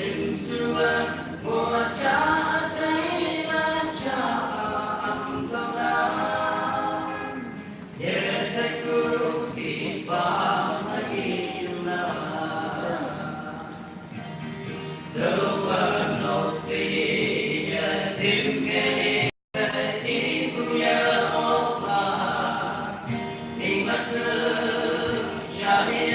sinh xưa mùa cha thấy là cha âm thầm la để thấy cứ đi qua mà yêu la đâu vào nốt thì thêm nghe đi buya opa đi mất hương cha đi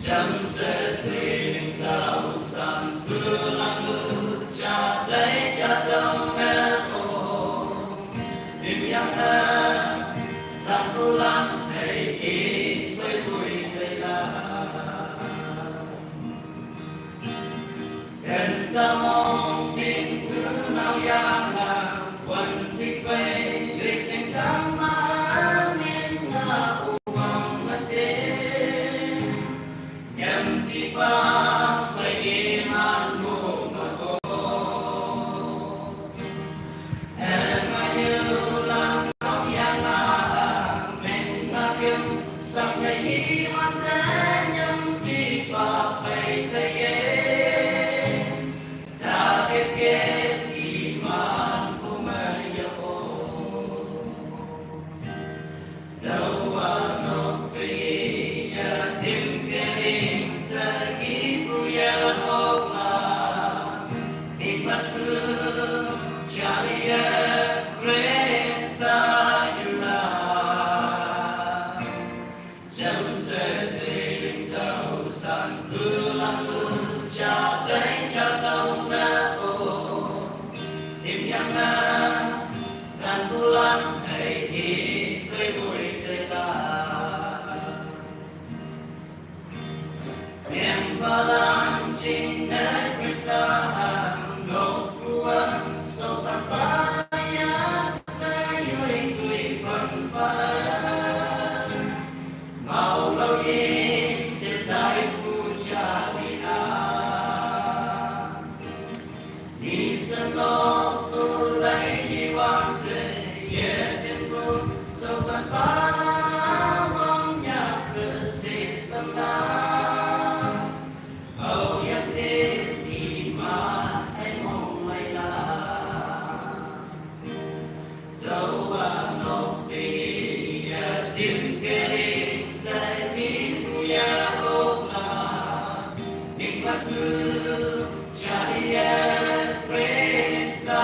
chăm sẽ thuê những sao sang mưa lặng mưa cha thấy cha tâm nghe ô tìm nhang ta làm cô lắm hay đi với vui cây la gần ta mong tin cứ nào yang là quần thích quay lịch sinh tham má miên ngà uang ngất thế nhằm thì ba phải đi man ngô mà cô em ai như lang ngọc yang là mình ngã kiếm sắc ngày hi man thế nhằm thì ba phải thấy ta kết iman của mày yo đâu vào nộp tùy thêm cái sagi buya opa đi mất hương chalia cresta yula chăm sẽ thuê đến giàu sang ư lăng ư cha thấy cha tông na ô tìm nhang na đàn bulan hay đi với vui tươi la miền ba lan chính nơi Krista nộp buông sâu sắc ba nhát tay người tuổi phần phật màu lâu yên để tay bu cha đi đi sân lo tu lấy đi quan thế ye tim bu sâu sắc ba mong nhạc từ xịt tâm la tìm cái đêm say đi buya opa mình bắt hương cha đi Krista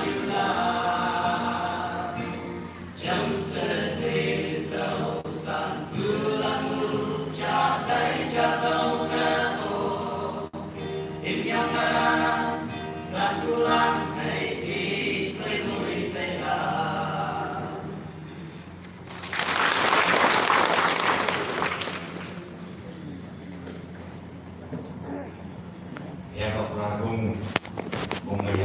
yula chăm sẽ thuê giàu sang mưa là mưa cha thấy cha tông na ô tìm nhau na đàn bulan hay đi với vui thay la em học là cùng cùng người